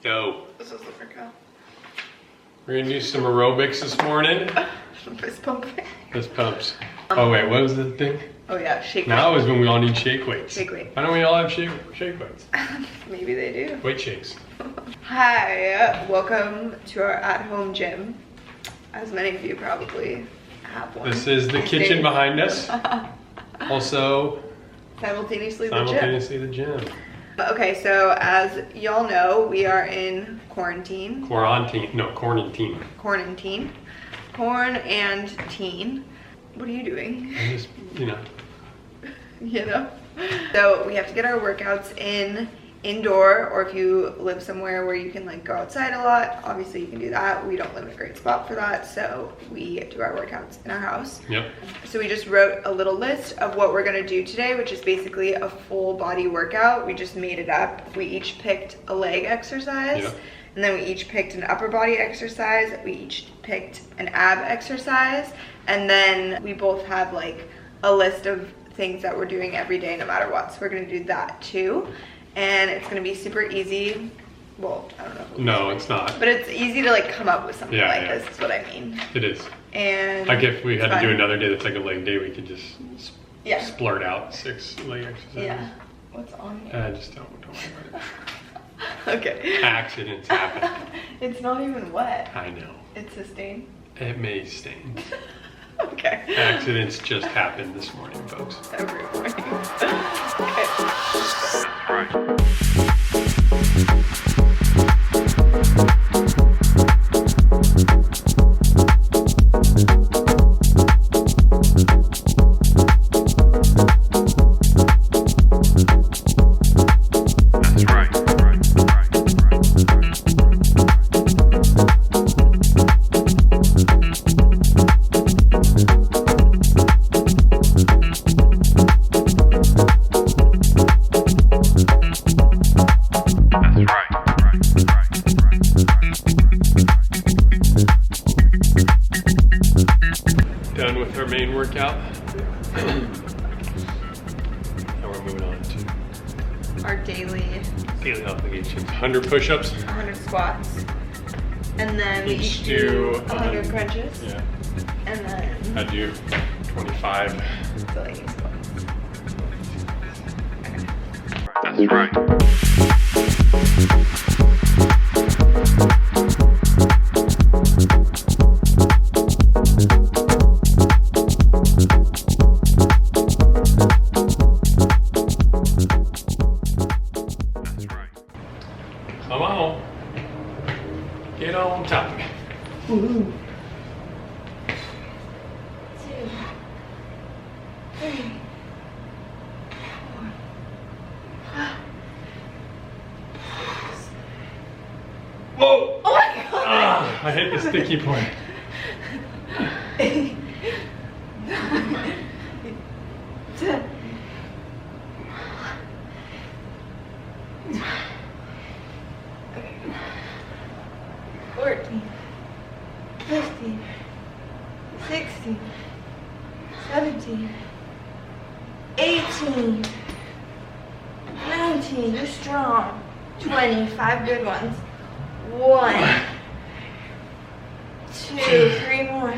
Dope. This is the workout. We're gonna do some aerobics this morning. Fist pumping. Fist pumps. Oh wait, what was the thing? Oh yeah, shake Now weight. is when we all need shake weights. Shake weight. Why don't we all have shake weights? Maybe they do. Weight shakes. Hi, welcome to our at-home gym. As many of you probably have one. This is the kitchen behind us. Also, simultaneously the gym. Okay, so as y'all know, we are in quarantine. Quarantine. Quarantine. Corn and teen. What are you doing? I'm just, You know? So we have to get our workouts in indoor, or if you live somewhere where you can like go outside a lot, obviously you can do that. We don't live in a great spot for that, so we do our workouts in our house. Yep. So we just wrote a little list of what we're gonna do today, which is basically a full body workout. We just made it up. We each picked a leg exercise. Yep. And then we each picked an upper body exercise. We each picked an ab exercise. And then we both have like a list of things that we're doing every day no matter what. So we're gonna do that too. And it's gonna be super easy. Well, I don't know. No, it's not. But it's easy to like come up with something this is what I mean. It is. And like if we had to do another day that's like a leg day, we could just splurt out 6 leg exercises. Yeah. What's on here? Just don't worry about it. Okay. Accidents happen. It's not even wet. I know. It's a stain. It may stain. Okay. Accidents just happened this morning, folks. Every morning. Okay. Right. Done with our main workout. Now we're moving on to Our daily obligations. 100 push-ups. 100 squats. And then we Each each do 100 crunches. Yeah. And then I do 25. Delaney squats. That's right. Come on. Get on top. Woo. 2, 3, 4, 5. Whoa! Oh my god! I hit the sticky point. 8, 9, 10. 14, 15, 16, 17, 18, 19, you're strong. 20, 5 good ones. 1, 2, 3 more.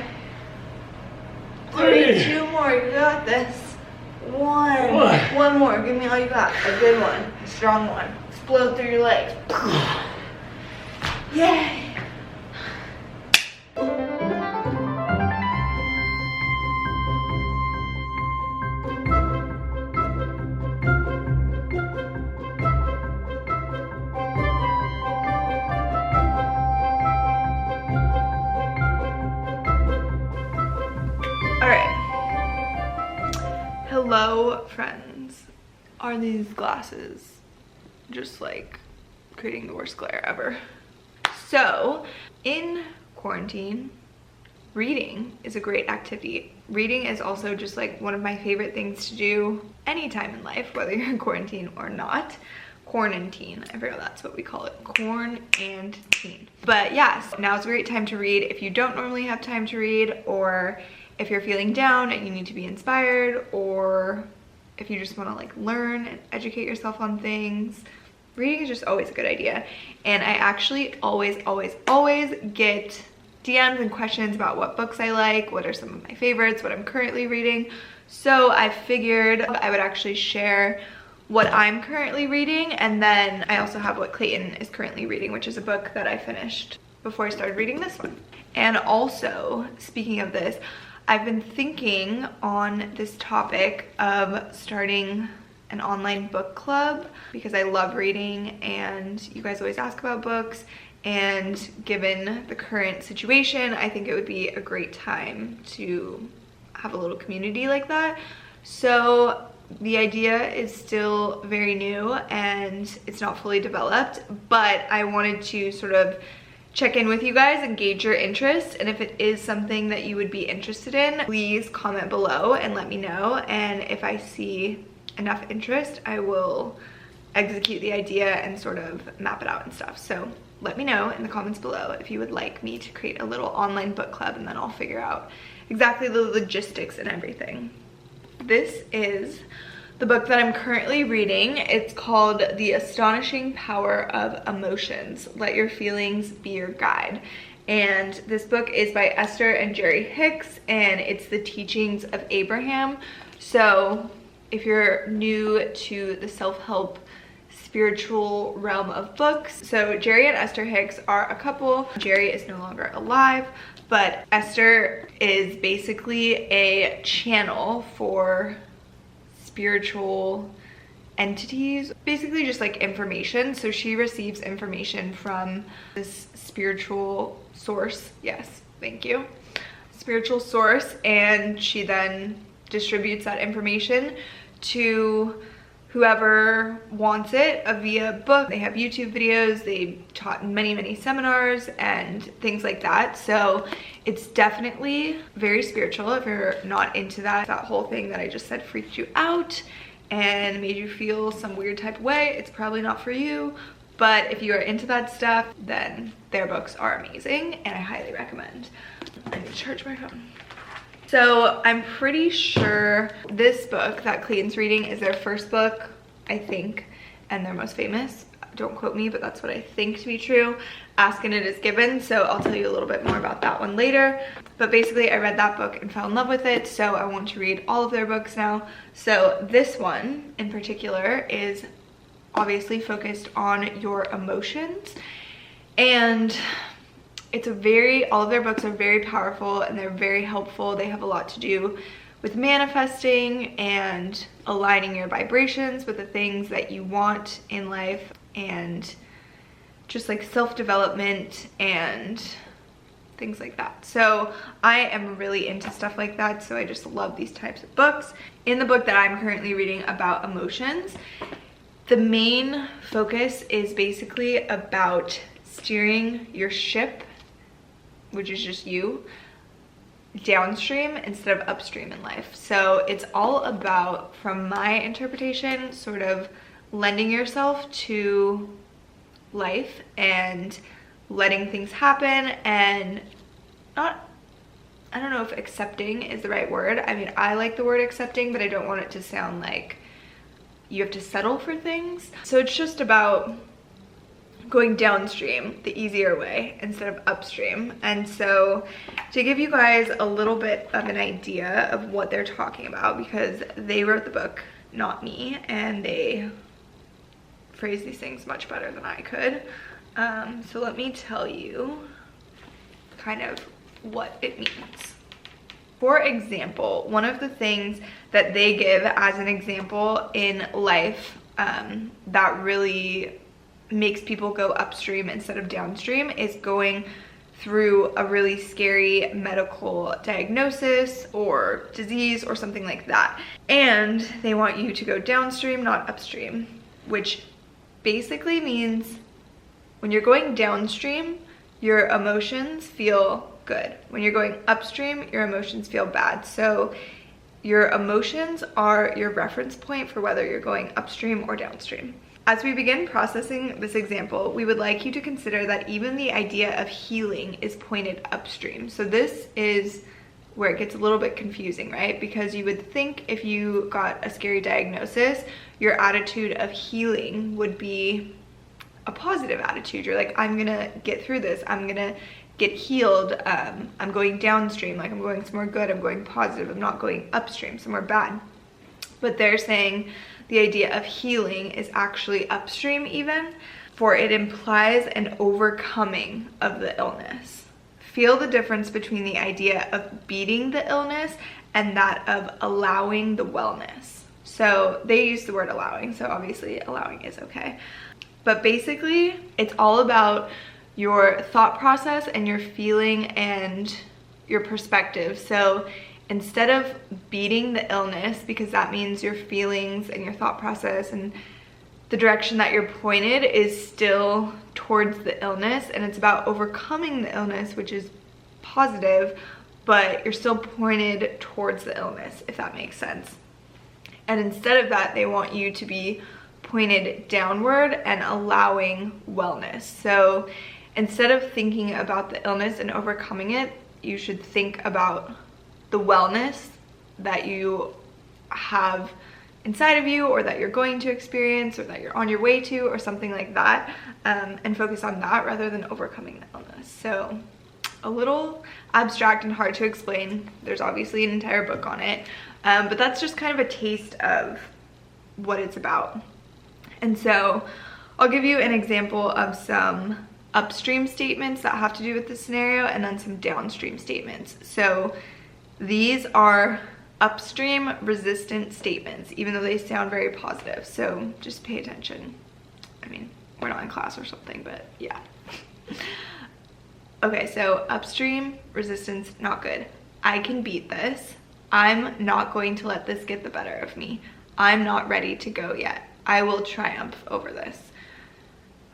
3, 2 more, you got this. 1 more, give me all you got. A good one, a strong one. Explode through your legs. Yay! Alright. Hello, friends. Are these glasses just like creating the worst glare ever? So, in quarantine, reading is a great activity. Reading is also just like one of my favorite things to do anytime in life, whether you're in quarantine or not. Quarantine, I forgot that's what we call it, corn and teen. But yes, now's a great time to read if you don't normally have time to read, or if you're feeling down and you need to be inspired, or if you just want to like learn and educate yourself on things. reading is just always a good idea. And I actually always get DMs and questions about what books I like, what are some of my favorites, what I'm currently reading. So I figured I would actually share what I'm currently reading, and then I also have what Clayton is currently reading, which is a book that I finished before I started reading this one. And also, speaking of this, I've been thinking on this topic of starting an online book club because I love reading and you guys always ask about books, and given the current situation, I think it would be a great time to have a little community like that. So the idea is still very new and it's not fully developed, but I wanted to sort of check in with you guys and gauge your interest, and if it is something that you would be interested in, please comment below and let me know, and if I see enough interest, I will execute the idea and sort of map it out and stuff. So let me know in the comments below if you would like me to create a little online book club, and then I'll figure out exactly the logistics and everything. This is the book that I'm currently reading. It's called The Astonishing Power of Emotions. Let Your Feelings Be Your Guide. And this book is by Esther and Jerry Hicks, and it's the teachings of Abraham. So if you're new to the self-help spiritual realm of books, so Jerry and Esther Hicks are a couple. Jerry is no longer alive, but Esther is basically a channel for spiritual entities, basically just like information. So she receives information from this spiritual source. Yes, thank you. Spiritual source, and she then distributes that information to whoever wants it via book. They have YouTube videos, they taught in many seminars and things like that. So it's definitely very spiritual. If you're not into that whole thing that I just said freaked you out and made you feel some weird type of way, it's probably not for you. But if you are into that stuff, then their books are amazing and I highly recommend. I need to charge my phone. So I'm pretty sure this book that Clayton's reading is their first book, I think, and their most famous. Don't quote me, but that's what I think to be true. Ask and it is given, so I'll tell you a little bit more about that one later. But basically, I read that book and fell in love with it, so I want to read all of their books now. So this one in particular is obviously focused on your emotions, and it's all of their books are very powerful and they're very helpful. They have a lot to do with manifesting and aligning your vibrations with the things that you want in life, and just like self-development and things like that. So I am really into stuff like that, so I just love these types of books. In the book that I'm currently reading about emotions, the main focus is basically about steering your ship, which is just you, downstream instead of upstream in life. So it's all about, from my interpretation, sort of lending yourself to life and letting things happen, and not, I don't know if accepting is the right word. I mean, I like the word accepting, but I don't want it to sound like you have to settle for things. So it's just about going downstream the easier way instead of upstream. And so to give you guys a little bit of an idea of what they're talking about, because they wrote the book, not me, and they phrase these things much better than I could. So let me tell you kind of what it means. For example, one of the things that they give as an example in life that really makes people go upstream instead of downstream is going through a really scary medical diagnosis or disease or something like that. And they want you to go downstream, not upstream, which basically means when you're going downstream, your emotions feel good. When you're going upstream, your emotions feel bad. So your emotions are your reference point for whether you're going upstream or downstream. As we begin processing this example, we would like you to consider that even the idea of healing is pointed upstream. So this is where it gets a little bit confusing, right? Because you would think if you got a scary diagnosis, your attitude of healing would be a positive attitude. You're like, I'm gonna get through this. I'm gonna get healed. I'm going downstream, like I'm going somewhere good. I'm going positive. I'm not going upstream, somewhere bad. But they're saying the idea of healing is actually upstream even, for it implies an overcoming of the illness. Feel the difference between the idea of beating the illness and that of allowing the wellness. So they use the word allowing, so obviously allowing is okay. But basically, it's all about your thought process and your feeling and your perspective. So instead of beating the illness, because that means your feelings and your thought process and the direction that you're pointed is still towards the illness, and it's about overcoming the illness, which is positive, but you're still pointed towards the illness, if that makes sense. And instead of that, they want you to be pointed downward and allowing wellness. So instead of thinking about the illness and overcoming it, you should think about the wellness that you have inside of you, or that you're going to experience, or that you're on your way to, or something like that, and focus on that rather than overcoming the illness. So a little abstract and hard to explain. There's obviously an entire book on it, but that's just kind of a taste of what it's about. And so I'll give you an example of some upstream statements that have to do with this scenario, and then some downstream statements. So these are upstream resistant statements, even though they sound very positive. So just pay attention. I mean, we're not in class or something, but yeah. Okay, so upstream resistance, not good. I can beat this. I'm not going to let this get the better of me. I'm not ready to go yet. I will triumph over this.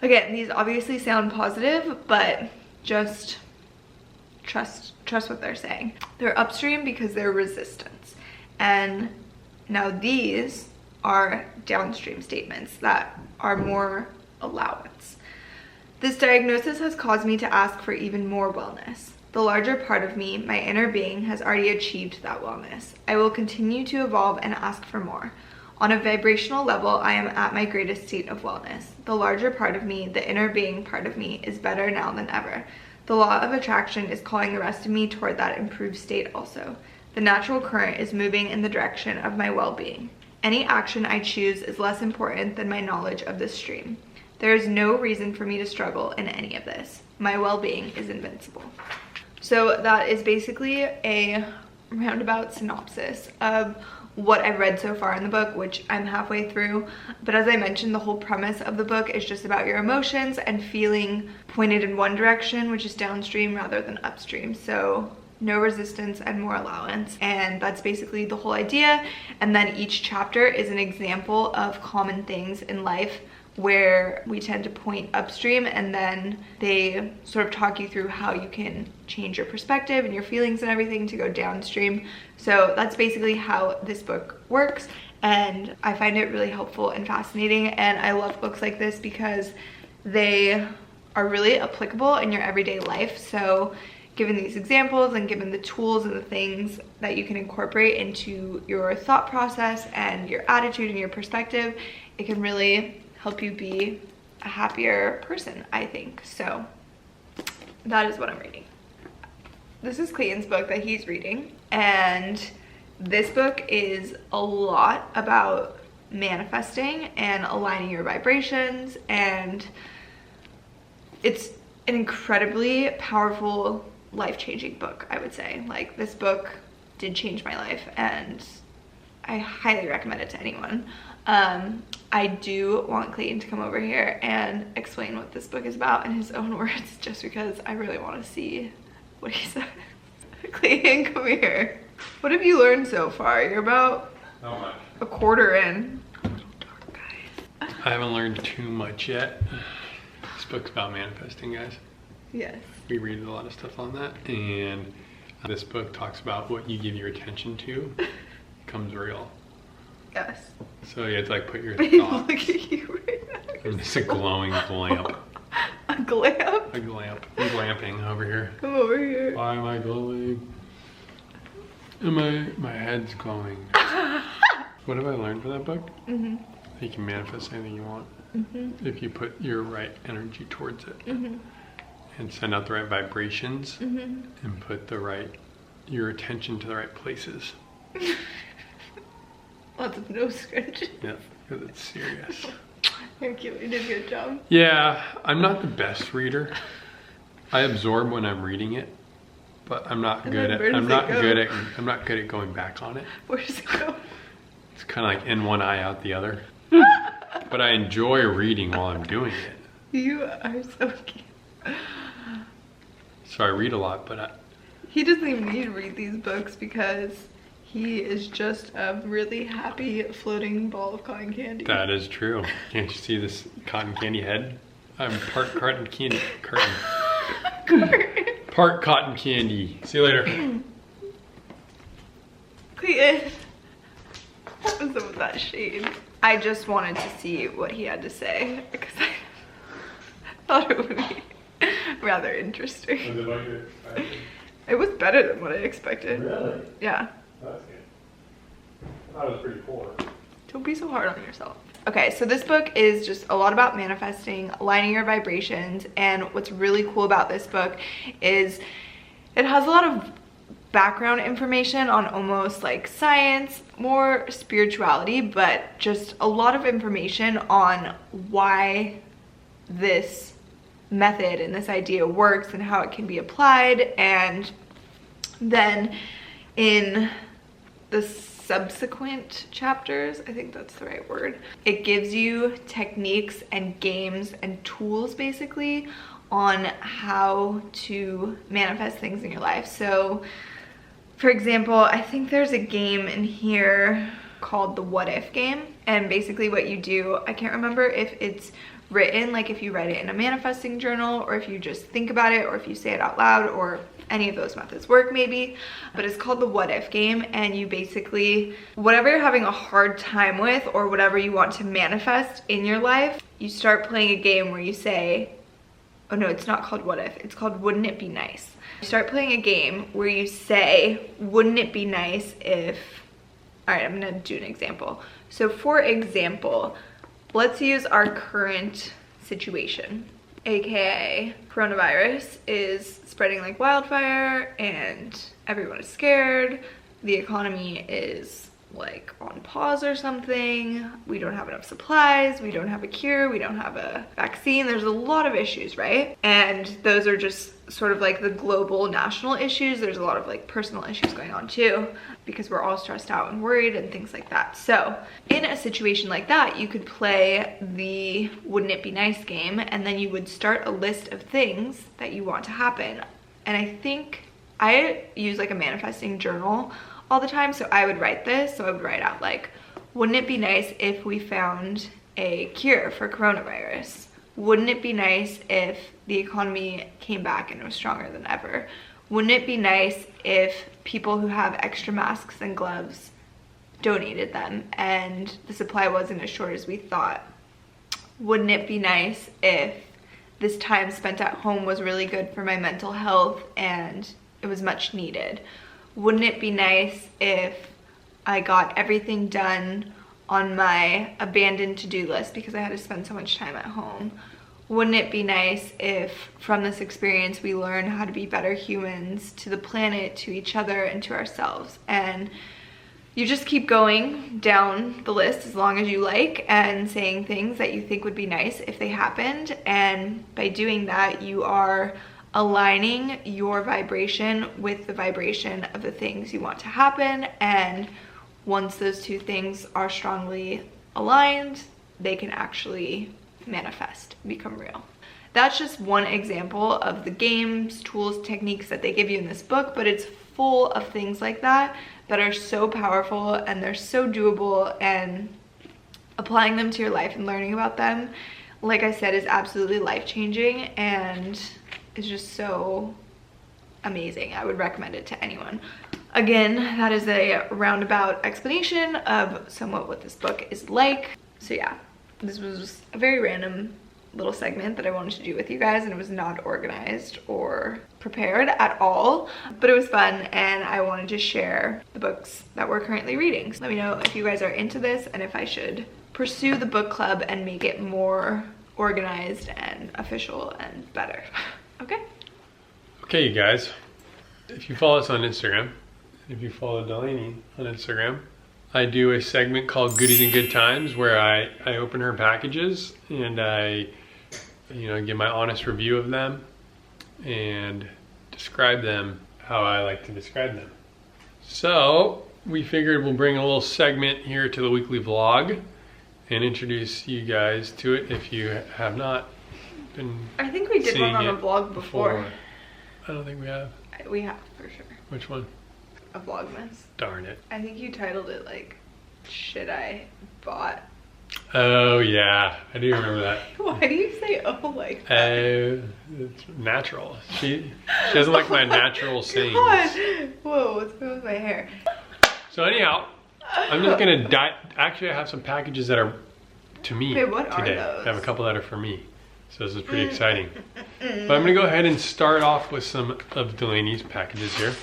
Again, these obviously sound positive, but just trust what they're saying. They're upstream because they're resistance. And now these are downstream statements that are more allowance. This diagnosis has caused me to ask for even more wellness. The larger part of me, my inner being, has already achieved that wellness. I will continue to evolve and ask for more. On a vibrational level, I am at my greatest state of wellness. The larger part of me, the inner being part of me, is better now than ever. The law of attraction is calling the rest of me toward that improved state also. The natural current is moving in the direction of my well-being. Any action I choose is less important than my knowledge of this stream. There is no reason for me to struggle in any of this. My well-being is invincible. So that is basically a roundabout synopsis of what I've read so far in the book, which I'm halfway through. But as I mentioned, the whole premise of the book is just about your emotions and feeling pointed in one direction, which is downstream rather than upstream. So no resistance and more allowance. And that's basically the whole idea. And then each chapter is an example of common things in life where we tend to point upstream, and then they sort of talk you through how you can change your perspective and your feelings and everything to go downstream. So that's basically how this book works, and I find it really helpful and fascinating. And I love books like this because they are really applicable in your everyday life. So given these examples and given the tools and the things that you can incorporate into your thought process and your attitude and your perspective, it can really help you be a happier person, I think. So that is what I'm reading. This is Clayton's book that he's reading, and this book is a lot about manifesting and aligning your vibrations, and it's an incredibly powerful, life-changing book, I would say. Like, this book did change my life, and I highly recommend it to anyone. I do want Clayton to come over here and explain what this book is about in his own words, just because I really want to see what he says. Clayton, come here. What have you learned so far? You're about a quarter in. Dark, guys. I haven't learned too much yet. This book's about manifesting, guys. Yes. We read a lot of stuff on that, and this book talks about what you give your attention to becomes real. Yes. So you have to like put your thoughts. Look at you right now. I'm just a glowing lamp. A lamp? A lamp. I'm glamping over here. Come over here. Why am I glowing? And my head's glowing. What have I learned from that book? You can manifest anything you want. if you put your right energy towards it Mm-hmm. and send out the right vibrations Mm-hmm. and put your attention to the right places. Lots of nose scratches. Yeah, because it's serious. Thank you. You did a good job. Yeah, I'm not the best reader. I absorb when I'm reading it, but I'm not good at I'm not good at going back on it. Where does it go? It's kind of like in one eye out the other. But I enjoy reading while I'm doing it. You are so cute. So I read a lot, but He doesn't even need to read these books because he is just a really happy floating ball of cotton candy. that is true. Can't you see this cotton candy head? I'm part cotton candy. Part cotton candy. See you later. Clayton. What was up with that shade? I just wanted to see what he had to say because I thought it would be rather interesting. It was better than what I expected. Really? Yeah. That's good. I thought it was pretty poor. Don't be so hard on yourself. Okay, so this book is just a lot about manifesting, aligning your vibrations, and what's really cool about this book is it has a lot of background information on almost like science, more spirituality, but just a lot of information on why this method and this idea works and how it can be applied. And then in the subsequent chapters, I think that's the right word, it gives you techniques and games and tools basically on how to manifest things in your life. So for example, I think there's a game in here called the what if game, and basically what you do, I can't remember if it's written, like if you write it in a manifesting journal or if you just think about it or if you say it out loud, or any of those methods work maybe, but it's called the what if game. And you basically, whatever you're having a hard time with or whatever you want to manifest in your life, you start playing a game where you say, oh no, it's not called what if, it's called wouldn't it be nice. You start playing a game where you say, wouldn't it be nice if, all right, I'm gonna do an example. So for example, let's use our current situation, AKA coronavirus is spreading like wildfire and everyone is scared. The economy is like on pause or something. We don't have enough supplies. We don't have a cure. We don't have a vaccine. There's a lot of issues, right? And those are just sort of like the global national issues. There's a lot of like personal issues going on too, because we're all stressed out and worried and things like that. So in a situation like that, you could play the wouldn't it be nice game, and then you would start a list of things that you want to happen. And I think I use like a manifesting journal all the time, so I would write this. So I would write out like, wouldn't it be nice if we found a cure for coronavirus? Wouldn't it be nice if the economy came back and was stronger than ever? Wouldn't it be nice if people who have extra masks and gloves donated them and the supply wasn't as short as we thought? Wouldn't it be nice if this time spent at home was really good for my mental health and it was much needed? Wouldn't it be nice if I got everything done on my abandoned to-do list because I had to spend so much time at home? Wouldn't it be nice if from this experience we learn how to be better humans to the planet, to each other, and to ourselves? And you just keep going down the list as long as you like and saying things that you think would be nice if they happened. And by doing that, you are aligning your vibration with the vibration of the things you want to happen. And once those two things are strongly aligned, they can actually manifest, become real. That's just one example of the games, tools, techniques that they give you in this book, but it's full of things like that that are so powerful and they're so doable, and applying them to your life and learning about them, like I said, is absolutely life-changing and is just so amazing. I would recommend it to anyone. Again, that is a roundabout explanation of somewhat what this book is like. So yeah, this was just a very random little segment that I wanted to do with you guys, and it was not organized or prepared at all, but it was fun and I wanted to share the books that we're currently reading. So let me know if you guys are into this and if I should pursue the book club and make it more organized and official and better. Okay? Okay, you guys. If you follow us on Instagram, if you follow Delaney on Instagram, I do a segment called Goodies and Good Times where I open her packages and I, give my honest review of them and describe them how I like to describe them. So we figured we'll bring a little segment here to the weekly vlog and introduce you guys to it if you have not been. I think we did one on a vlog before. I don't think we have. We have for sure. Which one? A Vlogmas. Darn it. I think you titled it like shit I bought. Oh yeah, I do remember that. Why do you say oh like that? It's natural. She doesn't like my natural sayings. God. Whoa, what's going on with my hair? So anyhow, I'm just gonna actually I have some packages that are to me Wait, what today. are those? I have a couple that are for me. So this is pretty exciting. But I'm gonna go ahead and start off with some of Delaney's packages here.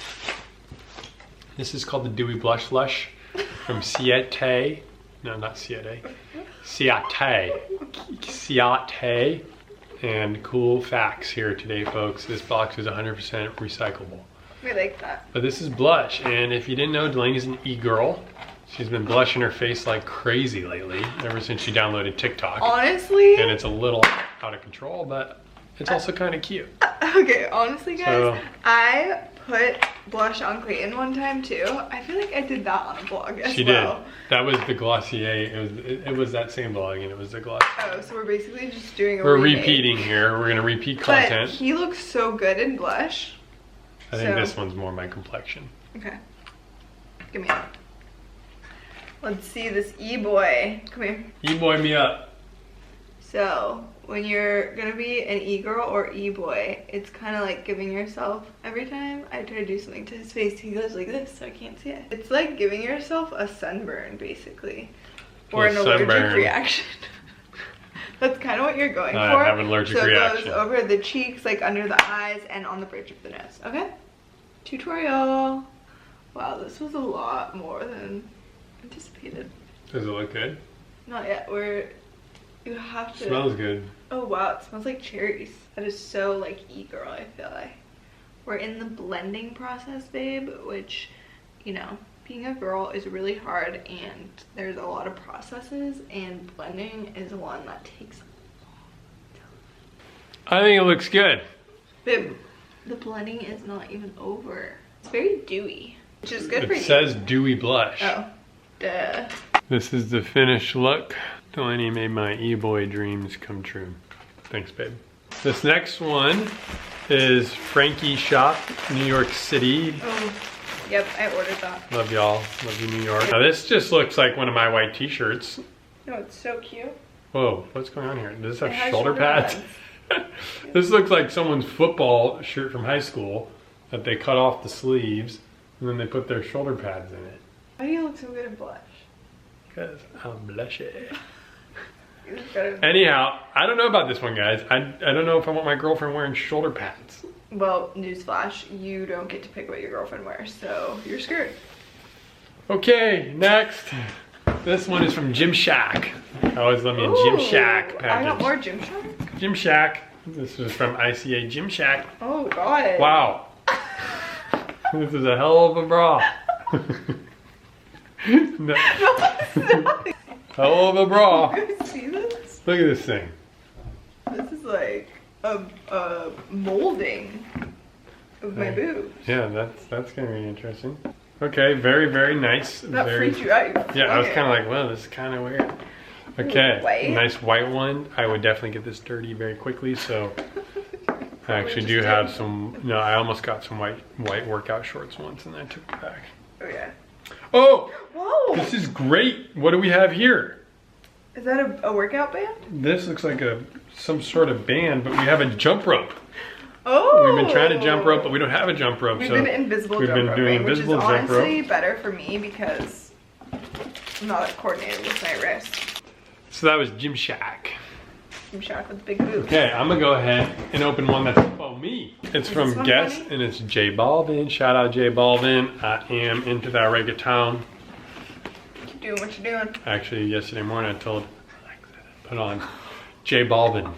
This is called the Dewy Blush Lush from Ciate. No, not Ciate. Ciate. Ciate. And cool facts here today, folks. This box is 100% recyclable. We like that. But this is blush, and if you didn't know, Delaney's an e-girl. She's been blushing her face like crazy lately, ever since she downloaded TikTok. Honestly? And it's a little out of control, but it's also kind of cute. Okay, honestly guys, I put blush on Clayton one time too. I feel like I did that on a vlog as well. She did. That was the Glossier. It was that same vlog, and it was the Glossier. Oh, so we're basically just doing a We're remake. repeating here. We're gonna repeat content. But he looks so good in blush. I think this one's more my complexion. Okay. Give me a. Let's see this e-boy. Come here. E-boy me up. So, when you're gonna be an e-girl or e-boy, it's kind of like giving yourself, every time I try to do something to his face, he goes like this, so I can't see it. It's like giving yourself a sunburn, basically. Or an allergic reaction. That's kind of what you're going for. I have an allergic reaction. So it goes over the cheeks, like under the eyes, and on the bridge of the nose. Okay? Tutorial. Wow, this was a lot more than anticipated. Does it look good? Not yet. You have to. Smells good. Oh wow, it smells like cherries. That is so like e-girl, I feel like. We're in the blending process, babe, which, being a girl is really hard and there's a lot of processes, and blending is one that takes a long time. I think it looks good. Babe, the blending is not even over. It's very dewy, which is good for you. It says dewy blush. Oh, duh. This is the finished look. Delaney made my e-boy dreams come true. Thanks, babe. This next one is Frankie Shop, New York City. Oh, yep, I ordered that. Love y'all. Love you, New York. Now this just looks like one of my white t-shirts. No, it's so cute. Whoa, what's going on here? Does this have It shoulder pads? This looks like someone's football shirt from high school that they cut off the sleeves and then they put their shoulder pads in it. Why do you look so good in blush? Because I'm blushing. Anyhow, I don't know about this one, guys. I don't know if I want my girlfriend wearing shoulder pads. Well, newsflash, you don't get to pick what your girlfriend wears, so you're screwed. Okay, next. This one is from Gymshark. I always love me a Gymshark package. I got more Gymshark? Gymshark. This is from ICA Gymshark. Oh, God. Wow. This is a hell of a bra. No. Hell of a bra. You guys see this? Look at this thing. This is like a molding of my boobs. Yeah, that's gonna be interesting. Okay, very, very nice. That very, freaked you out. Yeah, I was kind of like, well, this is kind of weird. Okay, White? nice white one. I would definitely get this dirty very quickly, so I actually do have some, no, I almost got some white workout shorts once and I took it back. Oh, yeah. Oh! Whoa! This is great. What do we have here? Is that a workout band? This looks like some sort of band, but we have a jump rope. Oh! We've been trying to jump rope, but we don't have a jump rope. We've been invisible we've jump been roping, doing invisible which is jump rope. honestly better for me because I'm not coordinated with my wrist. So that was Gymshark. Gymshark with big boobs. Okay, I'm gonna go ahead and open one that's for me. It's from Guess, funny? and it's J Balvin. Shout out J Balvin. I am into that reggaeton. Doing what you're doing. Actually, yesterday morning I told Alexa to put on J Balvin.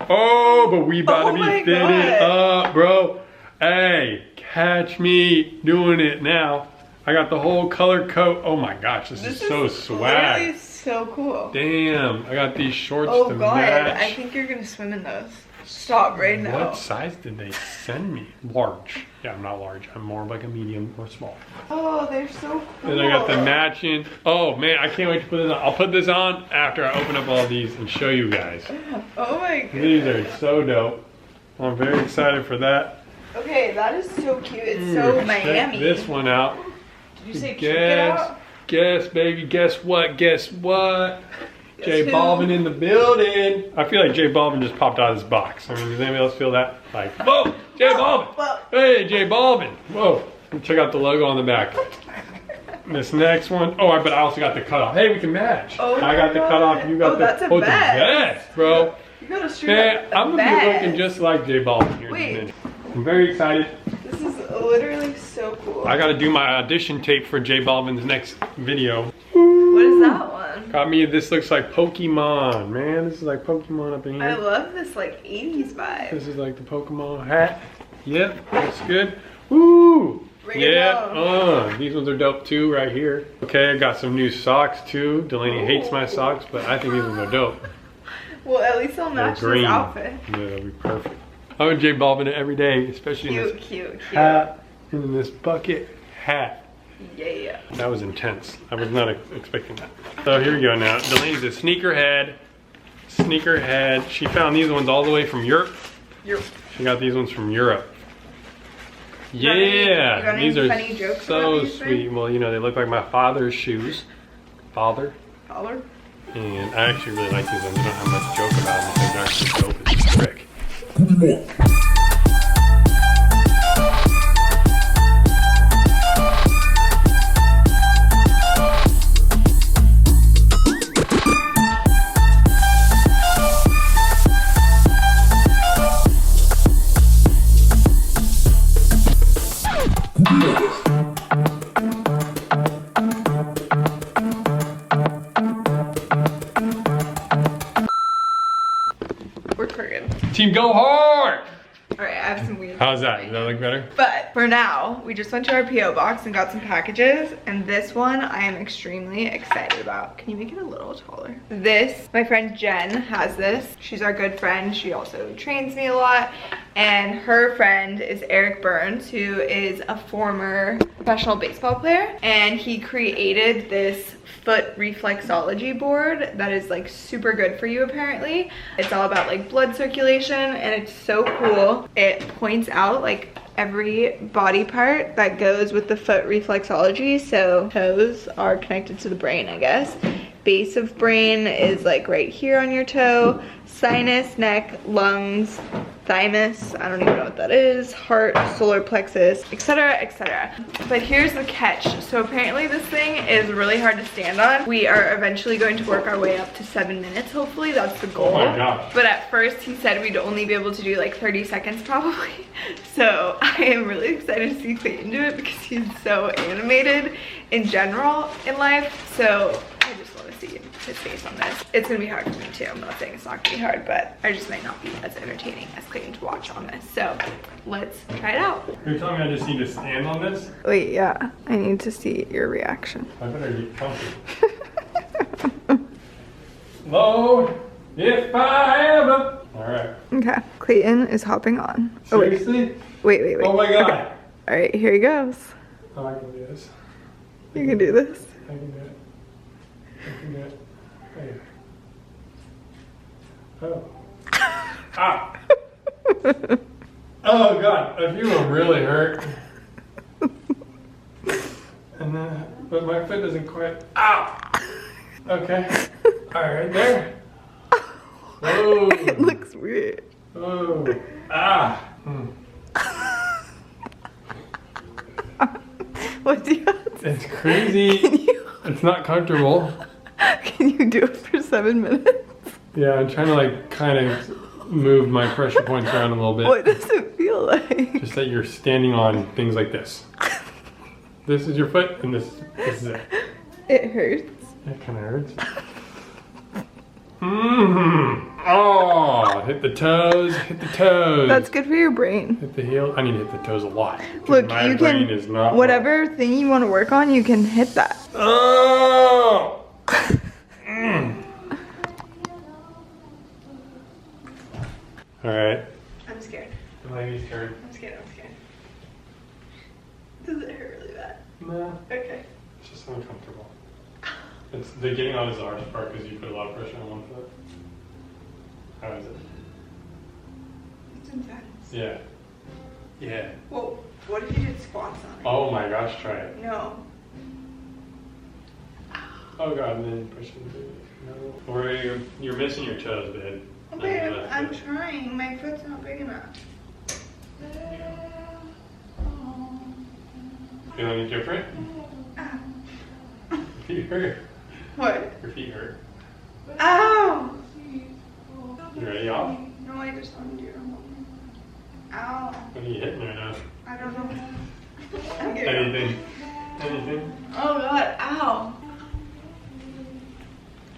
Oh, but we about to be fitted up, bro. Hey, catch me doing it now. I got the whole color coat. Oh my gosh, this is so swag. Literally so cool. Damn, I got these shorts Oh to god, match. I think you're gonna swim in those. Stop right now. What size did they send me? Large. Yeah, I'm not large. I'm more like a medium or small. Oh, they're so cool. And I got the matching. Oh man, I can't wait to put this on. I'll put this on after I open up all these and show you guys. Oh my god. These are so dope. I'm very excited for that. Okay, that is so cute. It's so Check Miami. this one out. Did you say check it out? Guess, baby, guess what? Guess what? Guess J who? Balvin in the building. I feel like J Balvin just popped out of his box. I mean, does anybody else feel that? Like, whoa, J Balvin. Whoa. Hey, J Balvin. Whoa. Check out the logo on the back. This next one. Oh, but I also got the cutoff. Hey, we can match. Oh I got the my cutoff. God. You got Oh, the that's a the vest. vest, bro. You gotta shoot Man, up I'm the gonna be vest. looking just like J Balvin here in a Wait. minute. I'm very excited. This is literally so cool. I gotta do my audition tape for J Balvin's next video. What is that one? Got me, this looks like Pokemon, man. This is like Pokemon up in I here. love this like 80s vibe. This is like the Pokemon hat. Yep, looks good. Woo! Bring it Yeah, down. these ones are dope too, right here. Okay, I got some new socks too. Delaney hates my socks, but I think these ones are dope. Well, at least they'll They're match green. this outfit. Yeah, that'll be perfect. I would J Balvin it every day, especially in Cute, this cute, cute. hat and in this bucket hat. Yeah. That was intense. I was not expecting that. So here we go now. Delaney's a sneakerhead. Sneakerhead. She found these ones all the way from Europe. She got these ones from Europe. got any- you Yeah, got any these are funny jokes so about these sweet. things? Well, you know, they look like my father's shoes. Father. Collar? And I actually really like these ones. I don't have much joke about them because they're actually dope as frick. We're crooked. Team go hard! Alright, I have some weird. How's that? Does that look better? But for now, we just went to our P.O. box and got some packages. And this one I am extremely excited about. Can you make it a little taller? This, my friend Jen has this. She's our good friend. She also trains me a lot. And her friend is Eric Burns, who is a former professional baseball player. And he created this foot reflexology board that is like super good for you apparently. It's all about like blood circulation and it's so cool. It points out like every body part that goes with the foot reflexology. So toes are connected to the brain, I guess. Base of brain is like right here on your toe. Sinus, neck, lungs, thymus, I don't even know what that is, heart, solar plexus, etc, etc. But here's the catch. So apparently this thing is really hard to stand on. We are eventually going to work our way up to 7 minutes, hopefully. That's the goal. Oh my gosh. But at first he said we'd only be able to do like 30 seconds probably. So I am really excited to see Clayton do it because he's so animated in general in life. So I just want to see his face on this. It's gonna be hard for me too. I'm not saying it's not gonna be hard, but I just might not be as entertaining as Clayton to watch on this. So let's try it out. You're telling me I just need to stand on this? Wait, yeah, I need to see your reaction. I better get comfy. Lord, if I ever. Alright. Okay, Clayton is hopping on. Seriously? Wait. Oh my god. Okay. All right, here he goes. Oh, I can do this. You can do this. I can do it. I can do it. Hey. Oh. Ah. Oh god, I feel really hurt. And then, but my foot doesn't quite. Ow. Okay. All right, there. Whoa. It looks weird. Oh. Ah. What do you have to It's crazy. It's not comfortable. Can you do it for 7 minutes? Yeah, I'm trying to like kind of move my pressure points around a little bit. What does it feel like? Just that you're standing on things like this. This is your foot, and this is it. It hurts. It kind of hurts. Oh, hit the toes, hit the toes. That's good for your brain. Hit the heel. I need to hit the toes a lot. Look, my you brain can, is not whatever thing you want to work on, you can hit that. Oh! All right. I'm scared. Delaney's turn. I'm scared. Does it hurt really bad? No. Okay. It's just uncomfortable. It's the getting on is the hardest part because you put a lot of pressure on one foot. How is it? It's intense. Yeah. Yeah. Whoa, what if you did squats on it? Oh my gosh, try it. No. Oh god, and then push it. No. Or you're missing your toes, babe. Okay, I'm trying. My foot's not big enough. Feeling any different? Your feet hurt. What? Your feet hurt. Ow! You ready off? No, I just undo it. Ow. What are you hitting right now? I don't know. Anything? Anything? Oh god, ow.